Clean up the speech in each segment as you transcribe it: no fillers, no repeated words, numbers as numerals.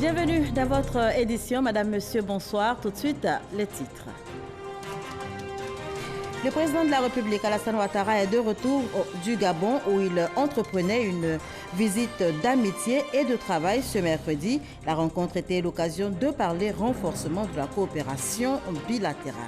Bienvenue dans votre édition, Madame, Monsieur, bonsoir. Tout de suite, les titres. Le président de la République, Alassane Ouattara, est de retour du Gabon où il entreprenait une visite d'amitié et de travail ce mercredi. La rencontre était l'occasion de parler renforcement de la coopération bilatérale.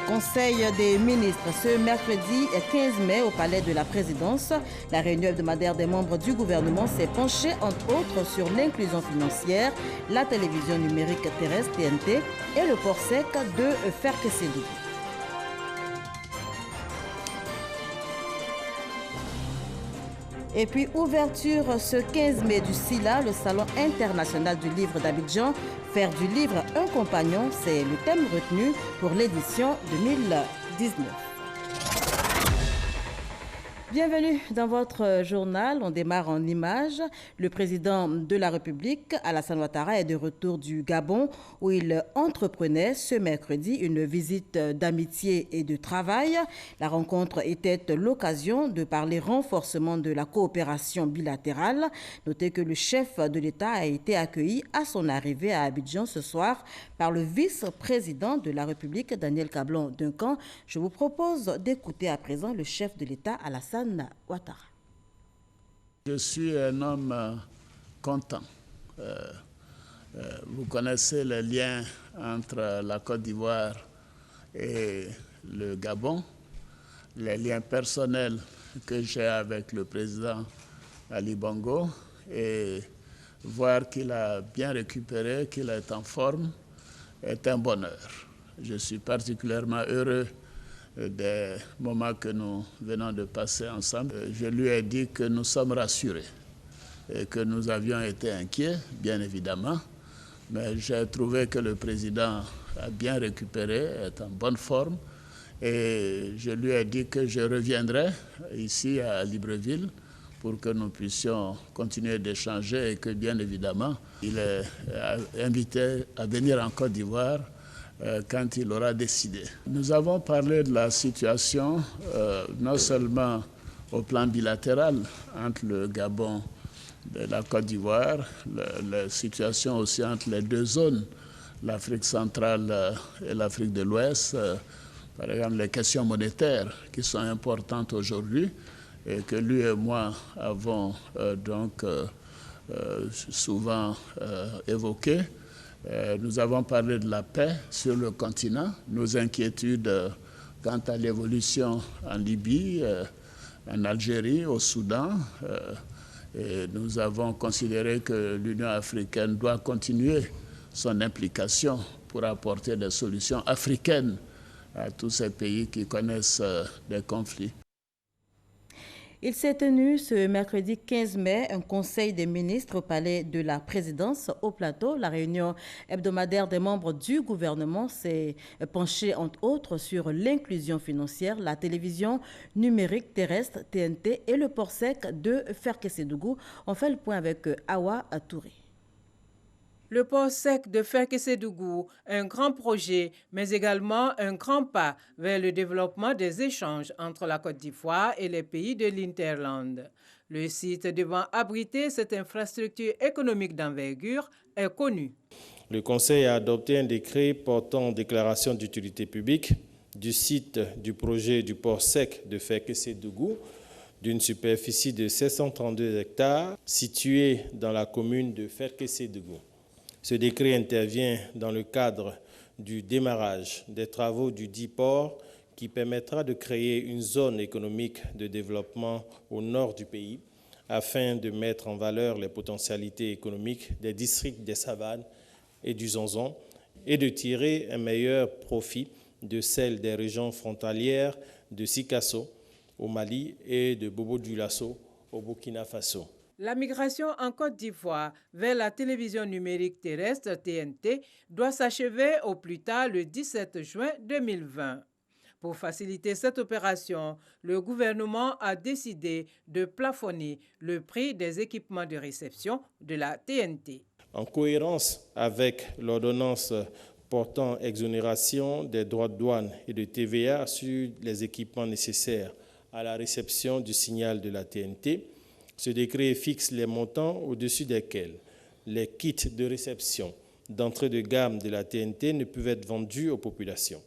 Conseil des ministres ce mercredi 15 mai au palais de la présidence. La réunion hebdomadaire des membres du gouvernement s'est penchée entre autres sur l'inclusion financière, la télévision numérique terrestre TNT et le port sec de Ferkessédougou. Et puis, ouverture ce 15 mai du SILA, le Salon international du livre d'Abidjan. Faire du livre un compagnon, c'est le thème retenu pour l'édition 2019. Bienvenue dans votre journal. On démarre en images. Le président de la République, Alassane Ouattara, est de retour du Gabon où il entreprenait ce mercredi une visite d'amitié et de travail. La rencontre était l'occasion de parler renforcement de la coopération bilatérale. Notez que le chef de l'État a été accueilli à son arrivée à Abidjan ce soir par le vice-président de la République, Daniel Cablon-Duncan. Je vous propose d'écouter à présent le chef de l'État, Alassane Ouattara. Je suis un homme content. Vous connaissez les liens entre la Côte d'Ivoire et le Gabon, les liens personnels que j'ai avec le président Ali Bongo, et voir qu'il a bien récupéré, qu'il est en forme, est un bonheur. Je suis particulièrement heureux des moments que nous venons de passer ensemble. Je lui ai dit que nous sommes rassurés et que nous avions été inquiets, bien évidemment, mais j'ai trouvé que le président a bien récupéré, est en bonne forme, et je lui ai dit que je reviendrai ici à Libreville pour que nous puissions continuer d'échanger et que, bien évidemment, il est invité à venir en Côte d'Ivoire quand il aura décidé. Nous avons parlé de la situation, non seulement au plan bilatéral entre le Gabon et la Côte d'Ivoire, la situation aussi entre les deux zones, l'Afrique centrale et l'Afrique de l'Ouest, par exemple les questions monétaires qui sont importantes aujourd'hui et que lui et moi avons souvent évoquées. Nous avons parlé de la paix sur le continent, nos inquiétudes quant à l'évolution en Libye, en Algérie, au Soudan. Et nous avons considéré que l'Union africaine doit continuer son implication pour apporter des solutions africaines à tous ces pays qui connaissent des conflits. Il s'est tenu ce mercredi 15 mai un conseil des ministres au palais de la présidence au plateau. La réunion hebdomadaire des membres du gouvernement s'est penchée entre autres sur l'inclusion financière, la télévision numérique terrestre TNT et le port sec de Ferkessédougou. On fait le point avec Awa Touré. Le port sec de Ferkessédougou, un grand projet, mais également un grand pas vers le développement des échanges entre la Côte d'Ivoire et les pays de l'Hinterland. Le site devant abriter cette infrastructure économique d'envergure est connu. Le Conseil a adopté un décret portant déclaration d'utilité publique du site du projet du port sec de Ferkessédougou, d'une superficie de 732 hectares, située dans la commune de Ferkessédougou. Ce décret intervient dans le cadre du démarrage des travaux du dit port qui permettra de créer une zone économique de développement au nord du pays afin de mettre en valeur les potentialités économiques des districts des Savanes et du Zonzon et de tirer un meilleur profit de celles des régions frontalières de Sikasso au Mali et de Bobo-Dioulasso au Burkina Faso. La migration en Côte d'Ivoire vers la télévision numérique terrestre TNT doit s'achever au plus tard le 17 juin 2020. Pour faciliter cette opération, le gouvernement a décidé de plafonner le prix des équipements de réception de la TNT. En cohérence avec l'ordonnance portant exonération des droits de douane et de TVA sur les équipements nécessaires à la réception du signal de la TNT. Ce décret fixe les montants au-dessus desquels les kits de réception d'entrée de gamme de la TNT ne peuvent être vendus aux populations.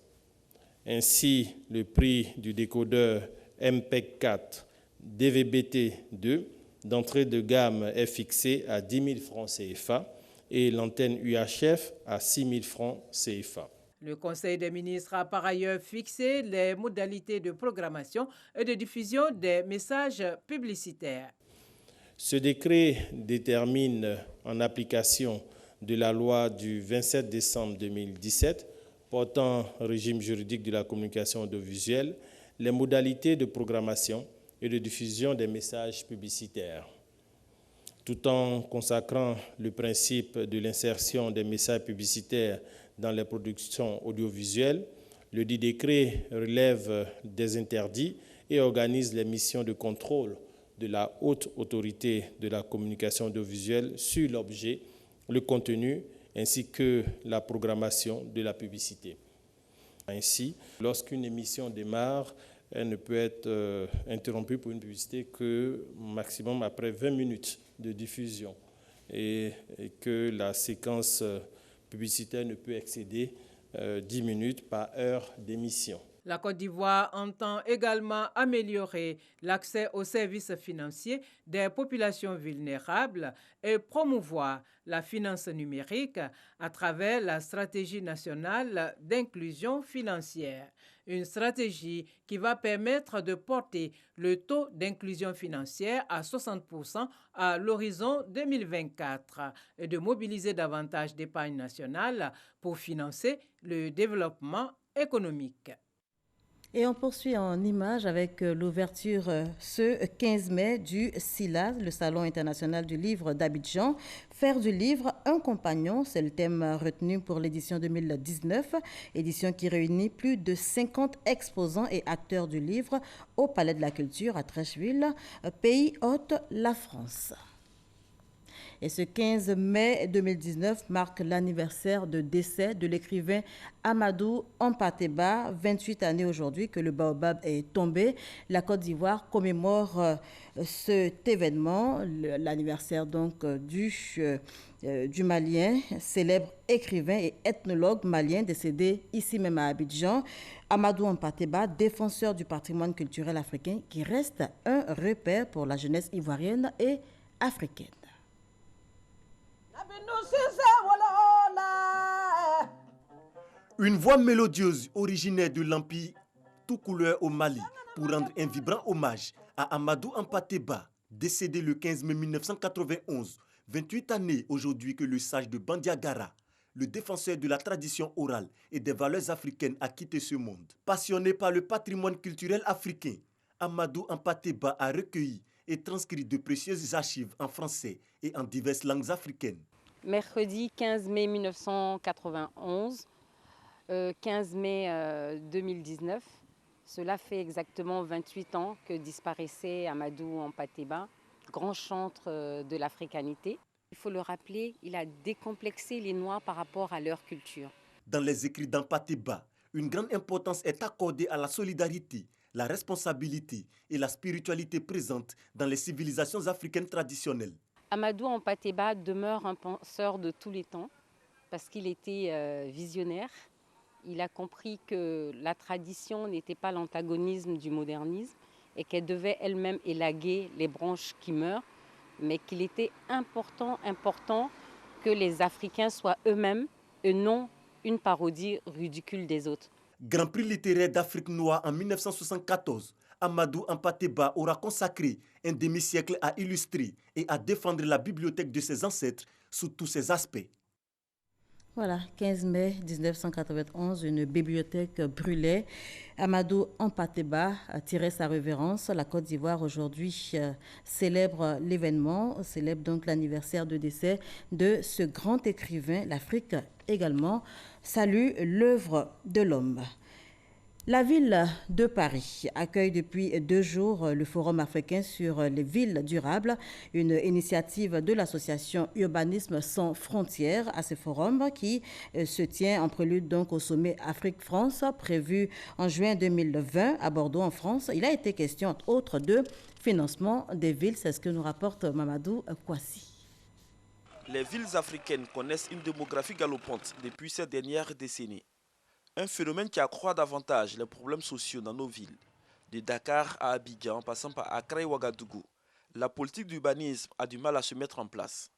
Ainsi, le prix du décodeur MPEG 4 DVB-T2 d'entrée de gamme est fixé à 10 000 francs CFA et l'antenne UHF à 6 000 francs CFA. Le Conseil des ministres a par ailleurs fixé les modalités de programmation et de diffusion des messages publicitaires. Ce décret détermine, en application de la loi du 27 décembre 2017 portant régime juridique de la communication audiovisuelle, les modalités de programmation et de diffusion des messages publicitaires. Tout en consacrant le principe de l'insertion des messages publicitaires dans les productions audiovisuelles, le dit décret relève des interdits et organise les missions de contrôle de la haute autorité de la communication audiovisuelle sur l'objet, le contenu ainsi que la programmation de la publicité. Ainsi, lorsqu'une émission démarre, elle ne peut être interrompue pour une publicité que maximum après 20 minutes de diffusion et que la séquence publicitaire ne peut excéder 10 minutes par heure d'émission. La Côte d'Ivoire entend également améliorer l'accès aux services financiers des populations vulnérables et promouvoir la finance numérique à travers la stratégie nationale d'inclusion financière. Une stratégie qui va permettre de porter le taux d'inclusion financière à 60% à l'horizon 2024 et de mobiliser davantage d'épargne nationale pour financer le développement économique. Et on poursuit en images avec l'ouverture ce 15 mai du SILA, le Salon international du livre d'Abidjan. Faire du livre un compagnon, c'est le thème retenu pour l'édition 2019, édition qui réunit plus de 50 exposants et acteurs du livre au Palais de la Culture à Treichville, pays hôte, la France. Et ce 15 mai 2019 marque l'anniversaire de décès de l'écrivain Amadou Hampâté-Bâ, 28 années aujourd'hui que le baobab est tombé. La Côte d'Ivoire commémore cet événement, l'anniversaire donc du Malien, célèbre écrivain et ethnologue malien décédé ici même à Abidjan. Amadou Hampâté-Bâ, défenseur du patrimoine culturel africain qui reste un repère pour la jeunesse ivoirienne et africaine. Une voix mélodieuse originaire de l'Empire tout couleur au Mali pour rendre un vibrant hommage à Amadou Hampâté-Bâ, décédé le 15 mai 1991, 28 années aujourd'hui que le sage de Bandiagara, le défenseur de la tradition orale et des valeurs africaines, a quitté ce monde. Passionné par le patrimoine culturel africain, Amadou Hampâté-Bâ a recueilli et transcrit de précieuses archives en français et en diverses langues africaines. Mercredi 15 mai 1991, 15 mai 2019, cela fait exactement 28 ans que disparaissait Amadou Hampâté-Bâ, grand chantre de l'africanité. Il faut le rappeler, il a décomplexé les Noirs par rapport à leur culture. Dans les écrits d'Hampâté-Bâ, une grande importance est accordée à la solidarité, la responsabilité et la spiritualité présentes dans les civilisations africaines traditionnelles. Amadou Hampâté-Bâ demeure un penseur de tous les temps parce qu'il était visionnaire. Il a compris que la tradition n'était pas l'antagonisme du modernisme et qu'elle devait elle-même élaguer les branches qui meurent, mais qu'il était important que les Africains soient eux-mêmes et non une parodie ridicule des autres. Grand prix littéraire d'Afrique noire en 1974, Amadou Hampâté-Bâ aura consacré un demi-siècle à illustrer et à défendre la bibliothèque de ses ancêtres sous tous ses aspects. Voilà, 15 mai 1991, une bibliothèque brûlait. Amadou Hampâté-Bâ a tiré sa révérence. La Côte d'Ivoire aujourd'hui célèbre l'événement, célèbre donc l'anniversaire de décès de ce grand écrivain. L'Afrique également salue l'œuvre de l'homme. La ville de Paris accueille depuis 2 jours le Forum africain sur les villes durables, une initiative de l'association Urbanisme sans frontières. À ce forum qui se tient en prélude donc au sommet Afrique-France prévu en juin 2020 à Bordeaux en France. Il a été question entre autres de financement des villes, c'est ce que nous rapporte Mamadou Kouassi. Les villes africaines connaissent une démographie galopante depuis ces dernières décennies. Un phénomène qui accroît davantage les problèmes sociaux dans nos villes. De Dakar à Abidjan, en passant par Accra et Ouagadougou, la politique d'urbanisme a du mal à se mettre en place.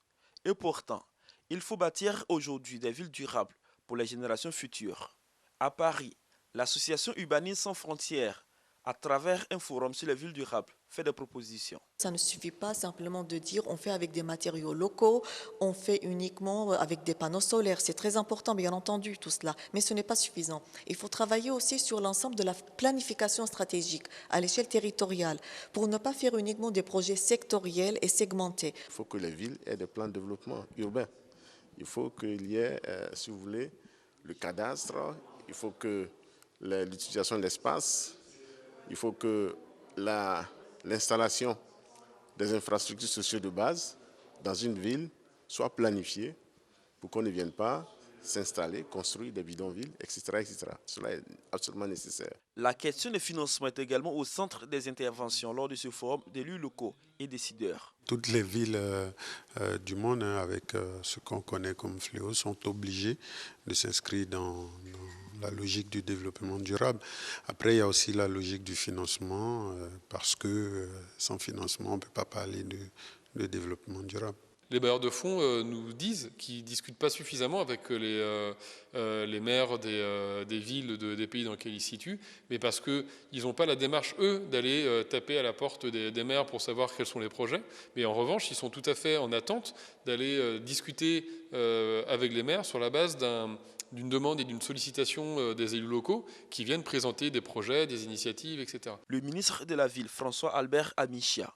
Et pourtant, il faut bâtir aujourd'hui des villes durables pour les générations futures. À Paris, l'association Urbanisme sans frontières, à travers un forum sur les villes durables, fait des propositions. Ça ne suffit pas simplement de dire on fait avec des matériaux locaux, on fait uniquement avec des panneaux solaires. C'est très important, bien entendu, tout cela, mais ce n'est pas suffisant. Il faut travailler aussi sur l'ensemble de la planification stratégique à l'échelle territoriale pour ne pas faire uniquement des projets sectoriels et segmentés. Il faut que les villes aient des plans de développement urbain. Il faut qu'il y ait, si vous voulez, le cadastre, il faut que l'utilisation de l'espace, il faut que l'installation des infrastructures sociales de base dans une ville soit planifiée pour qu'on ne vienne pas s'installer, construire des bidonvilles, etc., etc. Cela est absolument nécessaire. La question du financement est également au centre des interventions lors de ce forum d'élus locaux et décideurs. Toutes les villes du monde, avec ce qu'on connaît comme fléau, sont obligées de s'inscrire dans la logique du développement durable. Après, il y a aussi la logique du financement, parce que sans financement, on ne peut pas parler de développement durable. Les bailleurs de fonds nous disent qu'ils ne discutent pas suffisamment avec les maires des villes, des pays dans lesquels ils se situent, mais parce qu'ils n'ont pas la démarche, eux, d'aller taper à la porte des maires pour savoir quels sont les projets. Mais en revanche, ils sont tout à fait en attente d'aller discuter avec les maires sur la base d'une demande et d'une sollicitation des élus locaux qui viennent présenter des projets, des initiatives, etc. Le ministre de la Ville, François Albert Amichia,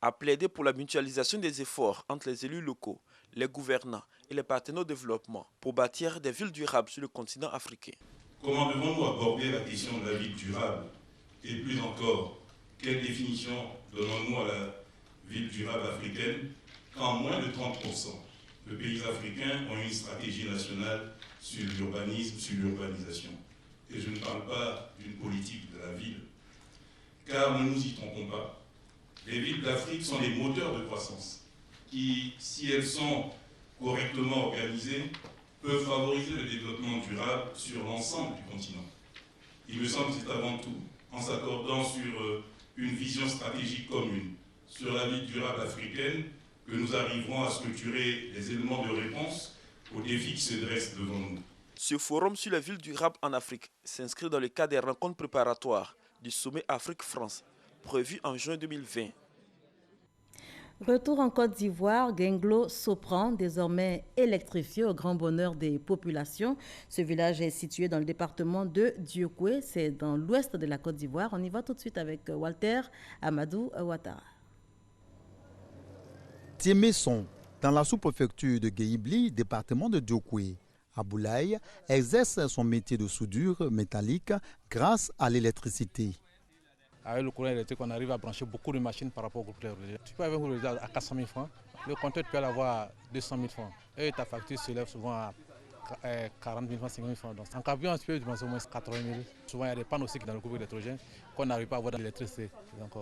a plaidé pour la mutualisation des efforts entre les élus locaux, les gouvernants et les partenaires au développement pour bâtir des villes durables sur le continent africain. Comment devons-nous aborder la question de la ville durable? Et plus encore, quelle définition donnons-nous à la ville durable africaine quand moins de 30% de pays africains ont une stratégie nationale sur l'urbanisme, sur l'urbanisation? Et je ne parle pas d'une politique de la ville, car ne nous y trompons pas. Les villes d'Afrique sont des moteurs de croissance qui, si elles sont correctement organisées, peuvent favoriser le développement durable sur l'ensemble du continent. Il me semble que c'est avant tout en s'accordant sur une vision stratégique commune sur la ville durable africaine que nous arriverons à structurer les éléments de réponse aux défis qui se dressent devant nous. Ce forum sur la ville durable en Afrique s'inscrit dans le cadre des rencontres préparatoires du sommet Afrique-France prévu en juin 2020. Retour en Côte d'Ivoire, Guinglo-Sopran, désormais électrifié au grand bonheur des populations. Ce village est situé dans le département de Diokwe, c'est dans l'ouest de la Côte d'Ivoire. On y va tout de suite avec Walter Amadou Ouattara. Tiemesson, dans la sous-préfecture de Guéibli, département de Diokwe. Aboulaye exerce son métier de soudure métallique grâce à l'électricité. Avec le courant électrique, on arrive à brancher beaucoup de machines par rapport au groupe électrique. Tu peux avoir un groupe électrique à 400 000 francs, le compteur tu peux l'avoir à 200 000 francs. Et ta facture s'élève souvent à 40 000 francs, 50 000 francs. Donc, en carburant, tu peux dépenser au moins 80 000. Souvent, il y a des pannes aussi dans le groupe électrogène qu'on n'arrive pas à avoir dans l'électricité.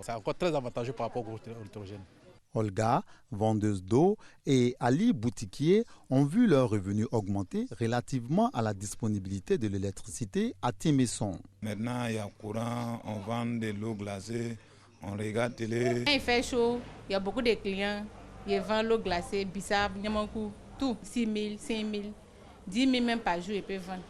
C'est encore très avantageux par rapport au groupe électrogène. Olga, vendeuse d'eau, et Ali, boutiquier, ont vu leurs revenus augmenter relativement à la disponibilité de l'électricité à Tiemesson. Maintenant, il y a courant, on vend de l'eau glacée, on regarde télé. Quand il fait chaud, il y a beaucoup de clients, ils vendent l'eau glacée, bissap, niamankou, tout, 6 000, 5 000, 10 000 même par jour, ils peuvent vendre.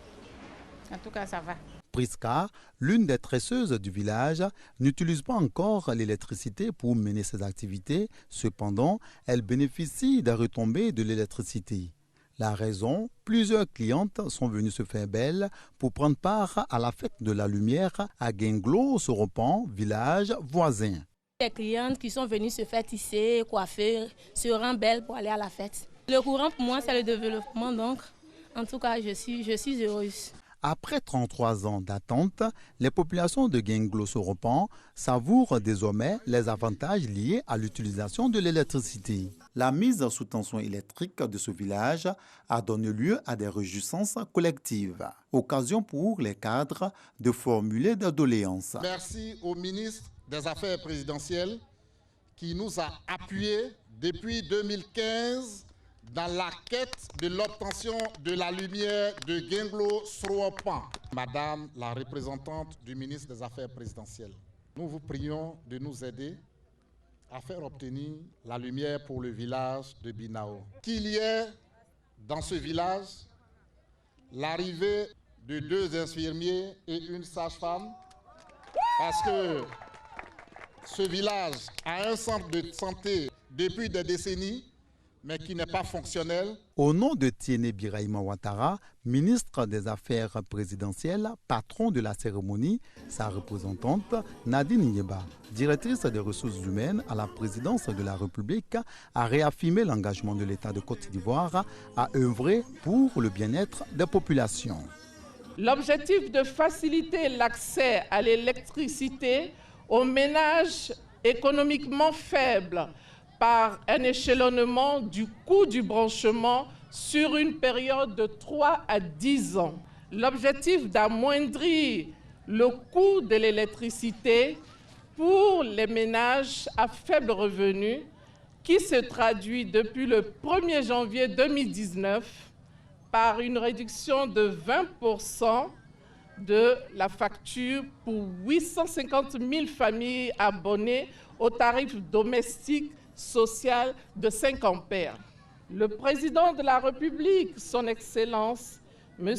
En tout cas, ça va. Priska, l'une des tresseuses du village, n'utilise pas encore l'électricité pour mener ses activités. Cependant, elle bénéficie des retombées de l'électricité. La raison, plusieurs clientes sont venues se faire belle pour prendre part à la fête de la lumière à Guinglo-Sopran, village voisin. Les clientes qui sont venues se faire tisser, coiffer, se rendent belles pour aller à la fête. Le courant pour moi c'est le développement, donc en tout cas je suis heureuse. Après 33 ans d'attente, les populations de Guinglo-Soropan savourent désormais les avantages liés à l'utilisation de l'électricité. La mise sous tension électrique de ce village a donné lieu à des réjouissances collectives. Occasion pour les cadres de formuler des doléances. Merci au ministre des Affaires présidentielles qui nous a appuyés depuis 2015 dans la quête de l'obtention de la lumière de Guinglo-Soropan. Madame la représentante du ministre des Affaires présidentielles, nous vous prions de nous aider à faire obtenir la lumière pour le village de Binao. Qu'il y ait dans ce village l'arrivée de 2 infirmiers et une sage-femme, parce que ce village a un centre de santé depuis des décennies, mais qui n'est pas fonctionnel. Au nom de Tiéné Birahima Ouattara, ministre des Affaires présidentielles, patron de la cérémonie, sa représentante Nadine Nyeba, directrice des ressources humaines à la présidence de la République, a réaffirmé l'engagement de l'État de Côte d'Ivoire à œuvrer pour le bien-être des populations. L'objectif de faciliter l'accès à l'électricité aux ménages économiquement faibles par un échelonnement du coût du branchement sur une période de 3 à 10 ans. L'objectif d'amoindrir le coût de l'électricité pour les ménages à faible revenu, qui se traduit depuis le 1er janvier 2019 par une réduction de 20% de la facture pour 850 000 familles abonnées au tarif domestique social de 5 ampères. Le président de la République, son Excellence, M.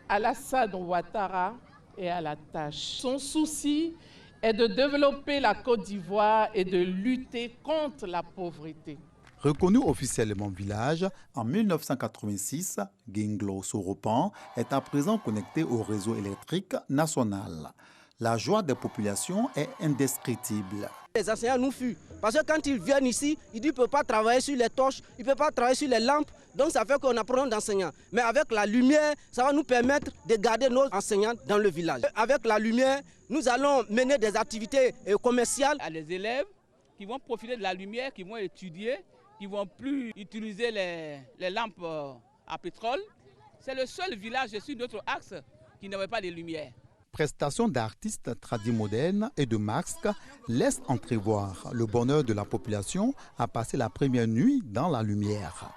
Alassane Ouattara, est à la tâche. Son souci est de développer la Côte d'Ivoire et de lutter contre la pauvreté. Reconnu officiellement village, en 1986, Guinglo-Soropan est à présent connecté au réseau électrique national. La joie des populations est indescriptible. Les enseignants nous fuient parce que quand ils viennent ici, ils disent qu'ils ne peuvent pas travailler sur les torches, ils ne peuvent pas travailler sur les lampes. Donc ça fait qu'on apprend d'enseignants. Mais avec la lumière, ça va nous permettre de garder nos enseignants dans le village. Avec la lumière, nous allons mener des activités commerciales. À les élèves qui vont profiter de la lumière, qui vont étudier, qui ne vont plus utiliser les lampes à pétrole. C'est le seul village sur notre axe qui n'avait pas de lumière. Prestations d'artistes tradis modernes et de masques laissent entrevoir le bonheur de la population à passer la première nuit dans la lumière.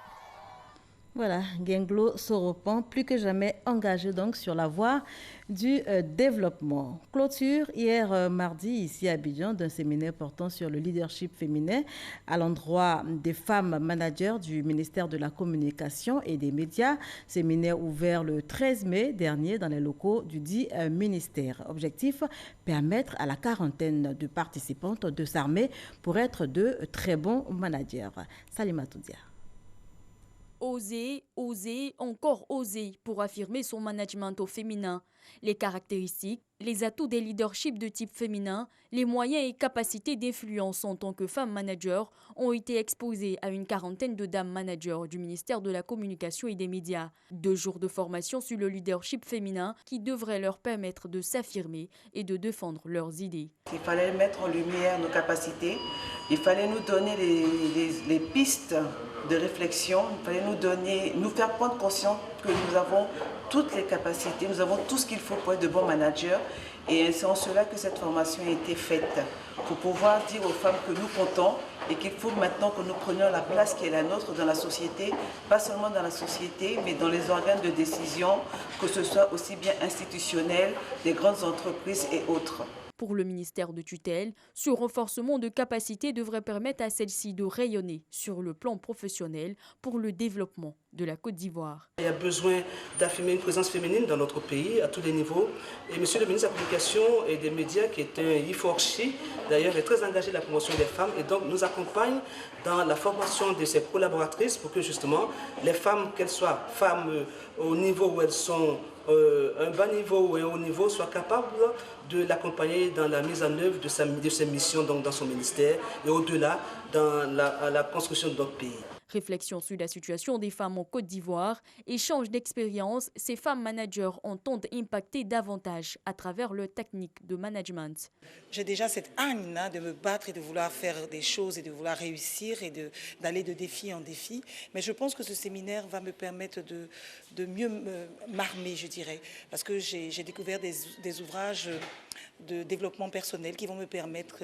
Voilà, Guinglo-Soropan, plus que jamais engagé donc sur la voie du développement. Clôture hier mardi ici à Abidjan d'un séminaire portant sur le leadership féminin à l'endroit des femmes managers du ministère de la Communication et des Médias. Séminaire ouvert le 13 mai dernier dans les locaux du dit ministère. Objectif, permettre à la quarantaine de participantes de s'armer pour être de très bons managers. Salima Toudia. Oser, oser, encore oser pour affirmer son management au féminin. Les caractéristiques, les atouts des leaderships de type féminin, les moyens et capacités d'influence en tant que femme manager ont été exposés à une quarantaine de dames managers du ministère de la Communication et des Médias. 2 jours de formation sur le leadership féminin qui devraient leur permettre de s'affirmer et de défendre leurs idées. Il fallait mettre en lumière nos capacités, il fallait nous donner les pistes de réflexion, il fallait nous faire prendre conscience que nous avons toutes les capacités, nous avons tout ce qu'il faut pour être de bons managers. Et c'est en cela que cette formation a été faite, pour pouvoir dire aux femmes que nous comptons et qu'il faut maintenant que nous prenions la place qui est la nôtre dans la société, pas seulement dans la société, mais dans les organes de décision, que ce soit aussi bien institutionnel, des grandes entreprises et autres. Pour le ministère de tutelle, ce renforcement de capacité devrait permettre à celle-ci de rayonner sur le plan professionnel pour le développement de la Côte d'Ivoire. Il y a besoin d'affirmer une présence féminine dans notre pays à tous les niveaux. Et monsieur le ministre de la Communication et des Médias, qui est un Iforchi, d'ailleurs est très engagé dans la promotion des femmes et donc nous accompagne dans la formation de ses collaboratrices pour que justement les femmes, qu'elles soient femmes au niveau où elles sont, un bas niveau ou un haut niveau, soient capables de l'accompagner dans la mise en œuvre de ses missions donc dans son ministère et au-delà dans la construction de notre pays. Réflexion sur la situation des femmes en Côte d'Ivoire, échange d'expériences, ces femmes managers entendent impacter davantage à travers leur technique de management. J'ai déjà cette âne de me battre et de vouloir faire des choses et de vouloir réussir et d'aller de défi en défi. Mais je pense que ce séminaire va me permettre de mieux m'armer, je dirais, parce que j'ai découvert des ouvrages de développement personnel qui vont me permettre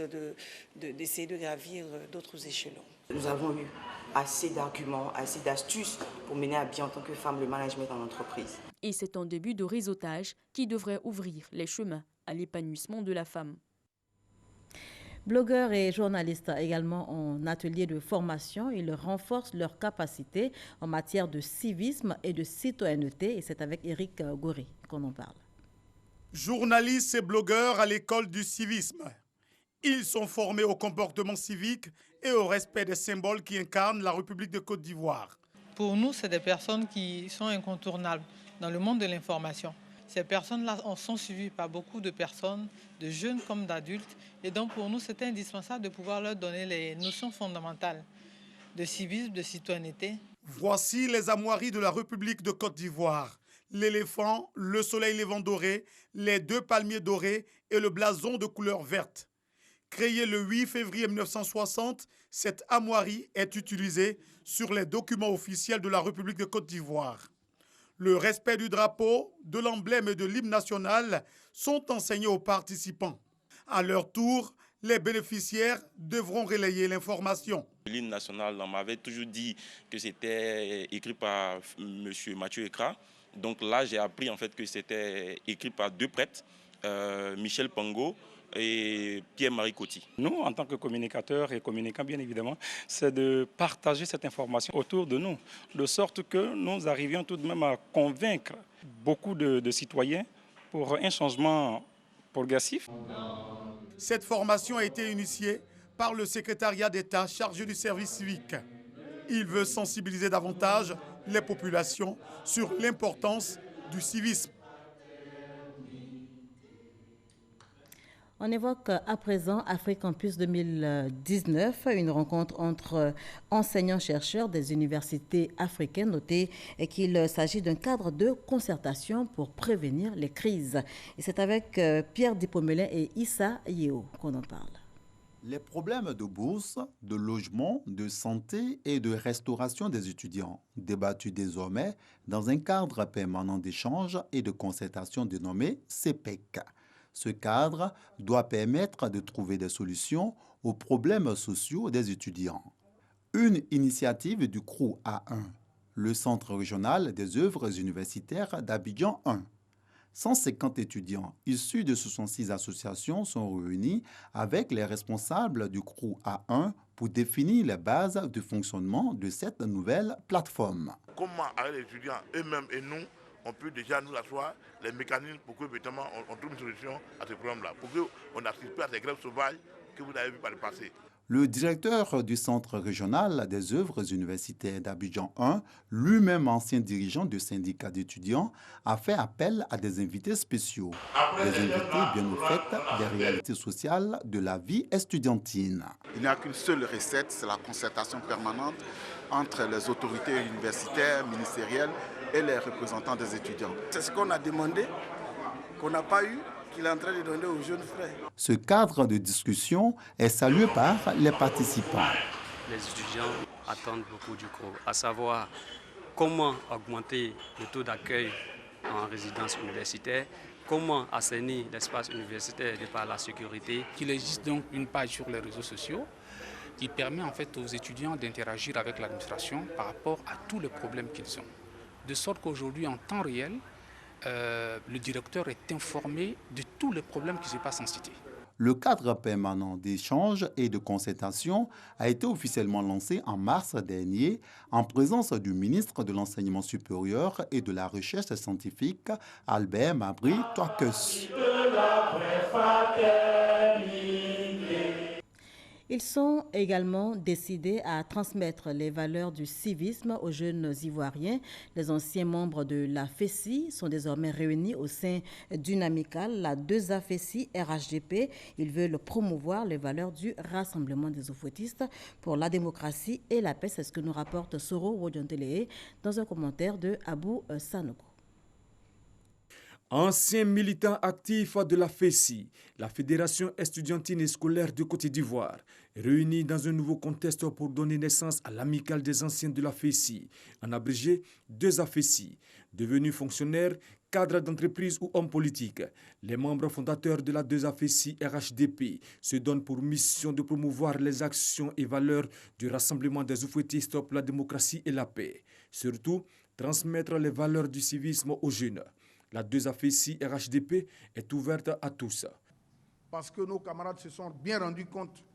d'essayer de gravir d'autres échelons. Nous avons eu assez d'arguments, assez d'astuces pour mener à bien en tant que femme le management en entreprise. Et c'est un début de réseautage qui devrait ouvrir les chemins à l'épanouissement de la femme. Blogueurs et journalistes également en atelier de formation, ils renforcent leurs capacités en matière de civisme et de citoyenneté. Et c'est avec Éric Goré qu'on en parle. Journalistes et blogueurs à l'école du civisme. Ils sont formés au comportement civique et au respect des symboles qui incarnent la République de Côte d'Ivoire. Pour nous, c'est des personnes qui sont incontournables dans le monde de l'information. Ces personnes-là sont suivies par beaucoup de personnes, de jeunes comme d'adultes. Et donc pour nous, c'est indispensable de pouvoir leur donner les notions fondamentales de civisme, de citoyenneté. Voici les armoiries de la République de Côte d'Ivoire. L'éléphant, le soleil levant doré, les 2 palmiers dorés et le blason de couleur verte. Créée le 8 février 1960, cette armoirie est utilisée sur les documents officiels de la République de Côte d'Ivoire. Le respect du drapeau, de l'emblème et de l'hymne national sont enseignés aux participants. À leur tour, les bénéficiaires devront relayer l'information. L'hymne national, on m'avait toujours dit que c'était écrit par M. Mathieu Ekra. Donc là, j'ai appris en fait que c'était écrit par 2 prêtres, Michel Pango et Pierre-Marie Coty. Nous, en tant que communicateurs et communicants, bien évidemment, c'est de partager cette information autour de nous, de sorte que nous arrivions tout de même à convaincre beaucoup de citoyens pour un changement progressif. Cette formation a été initiée par le secrétariat d'État chargé du service civique. Il veut sensibiliser davantage les populations sur l'importance du civisme. On évoque à présent AfriCampus 2019, une rencontre entre enseignants-chercheurs des universités africaines. Notez qu'il s'agit d'un cadre de concertation pour prévenir les crises. Et c'est avec Pierre Dipomelin et Issa Yeo qu'on en parle. Les problèmes de bourse, de logement, de santé et de restauration des étudiants, débattus désormais dans un cadre permanent d'échange et de concertation dénommé CPEC. Ce cadre doit permettre de trouver des solutions aux problèmes sociaux des étudiants. Une initiative du CROU A1, le Centre régional des œuvres universitaires d'Abidjan 1. 150 étudiants issus de 66 associations sont réunis avec les responsables du CROU A1 pour définir les bases de fonctionnement de cette nouvelle plateforme. Comment avec les étudiants eux-mêmes et nous, on peut déjà nous asseoir les mécanismes pour que évidemment, on trouve une solution à ce problème-là, pour qu'on n'assiste pas à ces grèves sauvages que vous avez vues par le passé. Le directeur du Centre régional des œuvres universitaires d'Abidjan 1, lui-même ancien dirigeant du syndicat d'étudiants, a fait appel à des invités spéciaux. Des invités bien au fait des réalités sociales de la vie estudiantine. Il n'y a qu'une seule recette, c'est la concertation permanente entre les autorités universitaires, ministérielles et les représentants des étudiants. C'est ce qu'on a demandé, qu'on n'a pas eu, qu'il est en train de donner aux jeunes frères. Ce cadre de discussion est salué par les participants. Les étudiants attendent beaucoup du CROU, à savoir comment augmenter le taux d'accueil en résidence universitaire, comment assainir l'espace universitaire de par la sécurité. Il existe donc une page sur les réseaux sociaux qui permet en fait aux étudiants d'interagir avec l'administration par rapport à tous les problèmes qu'ils ont. De sorte qu'aujourd'hui, en temps réel, le directeur est informé de tous les problèmes qui se passent en cité. Le cadre permanent d'échange et de concertation a été officiellement lancé en mars dernier en présence du ministre de l'Enseignement supérieur et de la Recherche scientifique, Albert Mabry Touakes. Ils sont également décidés à transmettre les valeurs du civisme aux jeunes Ivoiriens. Les anciens membres de la FECI sont désormais réunis au sein d'une amicale, la 2A FECI RHDP. Ils veulent promouvoir les valeurs du Rassemblement des Oufouettistes pour la démocratie et la paix. C'est ce que nous rapporte Soro Wodjontelee dans un commentaire de Abou Sanogo. Ancien militant actif de la FECI, la Fédération estudiantine et scolaire de Côte d'Ivoire, réunis dans un nouveau contexte pour donner naissance à l'amicale des anciens de la FECI, en abrégé 2A FECI, devenus fonctionnaires, cadres d'entreprise ou hommes politiques. Les membres fondateurs de la 2A FECI RHDP se donnent pour mission de promouvoir les actions et valeurs du Rassemblement des Oufouettistes pour la démocratie et la paix. Surtout, transmettre les valeurs du civisme aux jeunes. La 2A FECI RHDP est ouverte à tous. Parce que nos camarades se sont bien rendus compte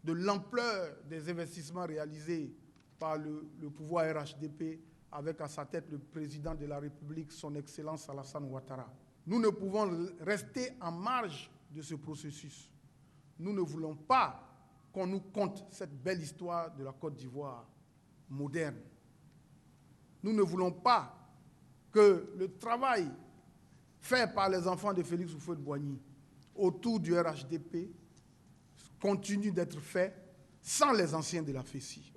de l'ampleur des investissements réalisés par le pouvoir RHDP avec à sa tête le président de la République, son Excellence Alassane Ouattara. Nous ne pouvons rester en marge de ce processus. Nous ne voulons pas qu'on nous conte cette belle histoire de la Côte d'Ivoire moderne. Nous ne voulons pas que le travail fait par les enfants de Félix Houphouët-Boigny autour du RHDP continue d'être fait sans les anciens de la FECI.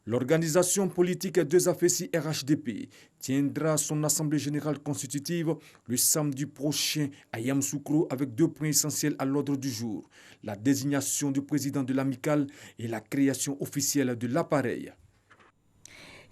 L'organisation politique 2A FECI RHDP tiendra son assemblée générale constitutive le samedi prochain à Yamoussoukro avec 2 points essentiels à l'ordre du jour, la désignation du président de l'amicale et la création officielle de l'appareil.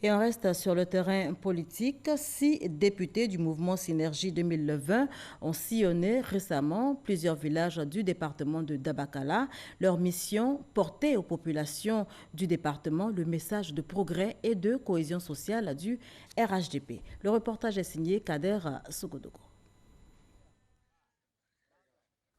Et on reste sur le terrain politique. 6 députés du mouvement Synergie 2020 ont sillonné récemment plusieurs villages du département de Dabakala. Leur mission, porter aux populations du département le message de progrès et de cohésion sociale du RHDP. Le reportage est signé Kader Sogodogo.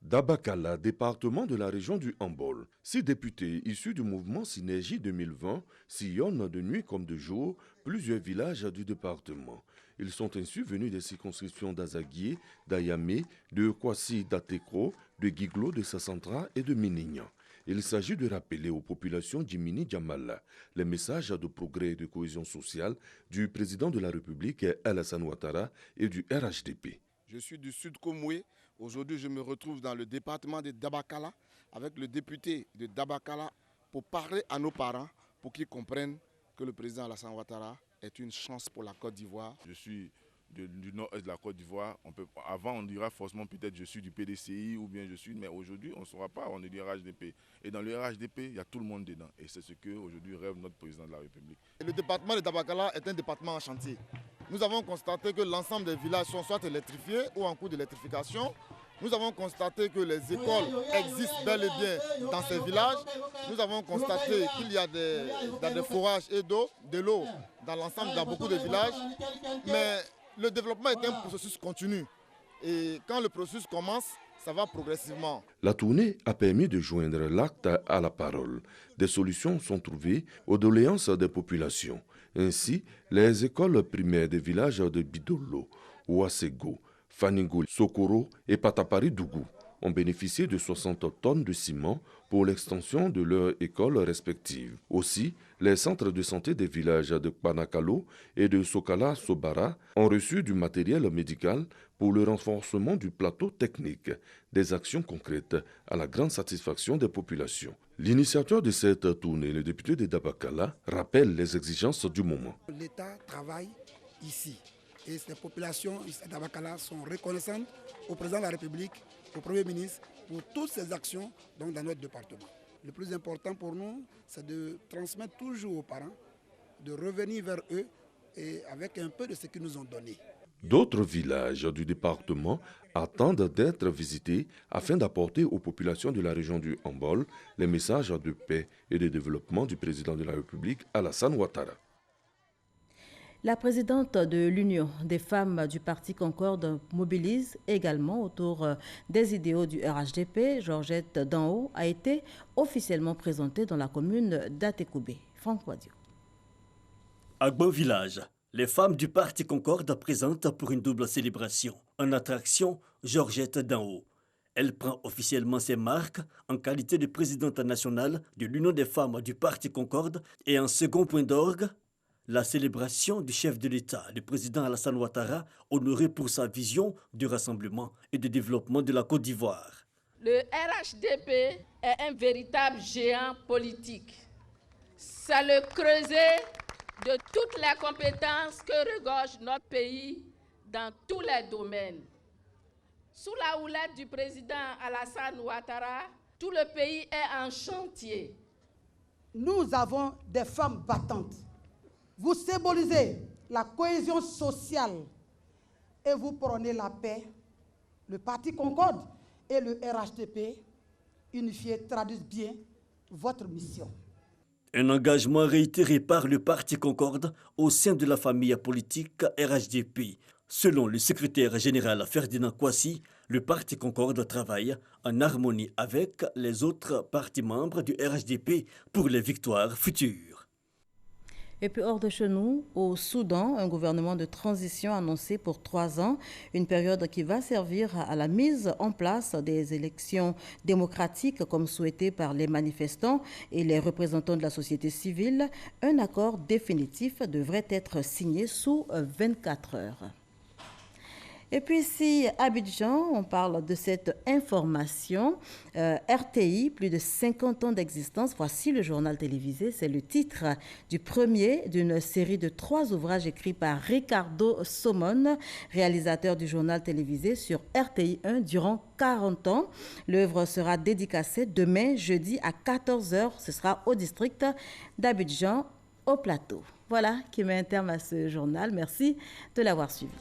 Dabakala, département de la région du Hambol. 6 députés issus du mouvement Synergie 2020 sillonnent de nuit comme de jour plusieurs villages du département. Ils sont ainsi venus des circonscriptions d'Azaguié, d'Ayamé, de Kwasi d'Atekro, de Giglo, de Sassantra et de Minignan. Il s'agit de rappeler aux populations d'Imini Djamala les messages de progrès et de cohésion sociale du président de la République Alassane Ouattara et du RHDP. Je suis du Sud Komoué. Aujourd'hui, je me retrouve dans le département de Dabakala avec le député de Dabakala pour parler à nos parents pour qu'ils comprennent que le président Alassane Ouattara est une chance pour la Côte d'Ivoire. Je suis du nord-est de la Côte d'Ivoire. Avant, on dira forcément peut-être je suis du PDCI ou bien je suis, mais aujourd'hui, on ne saura pas, on est du RHDP. Et dans le RHDP, il y a tout le monde dedans. Et c'est ce qu'aujourd'hui rêve notre président de la République. Et le département de Dabakala est un département en chantier. Nous avons constaté que l'ensemble des villages sont soit électrifiés ou en cours d'électrification. Nous avons constaté que les écoles existent bel et bien dans ces villages. Nous avons constaté qu'il y a des forages et de l'eau dans beaucoup de villages. Mais le développement est un processus continu. Et quand le processus commence, ça va progressivement. La tournée a permis de joindre l'acte à la parole. Des solutions sont trouvées aux doléances des populations. Ainsi, les écoles primaires des villages de Bidolo, Ouassego, Faningou, Sokoro et Patapari Dougou ont bénéficié de 60 tonnes de ciment pour l'extension de leurs écoles respectives. Aussi, les centres de santé des villages de Panakalo et de Sokala Sobara ont reçu du matériel médical pour le renforcement du plateau technique, des actions concrètes à la grande satisfaction des populations. L'initiateur de cette tournée, le député de Dabakala, rappelle les exigences du moment. L'État travaille ici. Et ces populations ici à Dabakala sont reconnaissantes au président de la République, au Premier ministre, pour toutes ces actions dans notre département. Le plus important pour nous, c'est de transmettre toujours aux parents, de revenir vers eux et avec un peu de ce qu'ils nous ont donné. D'autres villages du département attendent d'être visités afin d'apporter aux populations de la région du Hambol les messages de paix et de développement du président de la République, Alassane Ouattara. La présidente de l'Union des femmes du Parti Concorde mobilise également autour des idéaux du RHDP. Georgette Danhaut a été officiellement présentée dans la commune d'Atekoubé. Franck Wadio. À Beau Village, les femmes du Parti Concorde présentent pour une double célébration. En attraction, Georgette Danhaut. Elle prend officiellement ses marques en qualité de présidente nationale de l'Union des femmes du Parti Concorde et en second point d'orgue, la célébration du chef de l'État, le président Alassane Ouattara, honoré pour sa vision du rassemblement et du développement de la Côte d'Ivoire. Le RHDP est un véritable géant politique. C'est le creuset de toutes les compétences que regorge notre pays dans tous les domaines. Sous la houlette du président Alassane Ouattara, tout le pays est en chantier. Nous avons des femmes battantes. Vous symbolisez la cohésion sociale et vous prônez la paix. Le Parti Concorde et le RHDP unifiés traduisent bien votre mission. Un engagement réitéré par le Parti Concorde au sein de la famille politique RHDP. Selon le secrétaire général Ferdinand Kouassi, le Parti Concorde travaille en harmonie avec les autres partis membres du RHDP pour les victoires futures. Et puis hors de chez nous, au Soudan, un gouvernement de transition annoncé pour 3 ans, une période qui va servir à la mise en place des élections démocratiques comme souhaité par les manifestants et les représentants de la société civile. Un accord définitif devrait être signé sous 24 heures. Et puis ici, à Abidjan, on parle de cette information. RTI, plus de 50 ans d'existence, voici le journal télévisé. C'est le titre du premier d'une série de 3 ouvrages écrits par Ricardo Somone, réalisateur du journal télévisé sur RTI 1 durant 40 ans. L'œuvre sera dédicacée demain, jeudi à 14h. Ce sera au district d'Abidjan, au plateau. Voilà qui met un terme à ce journal. Merci de l'avoir suivi.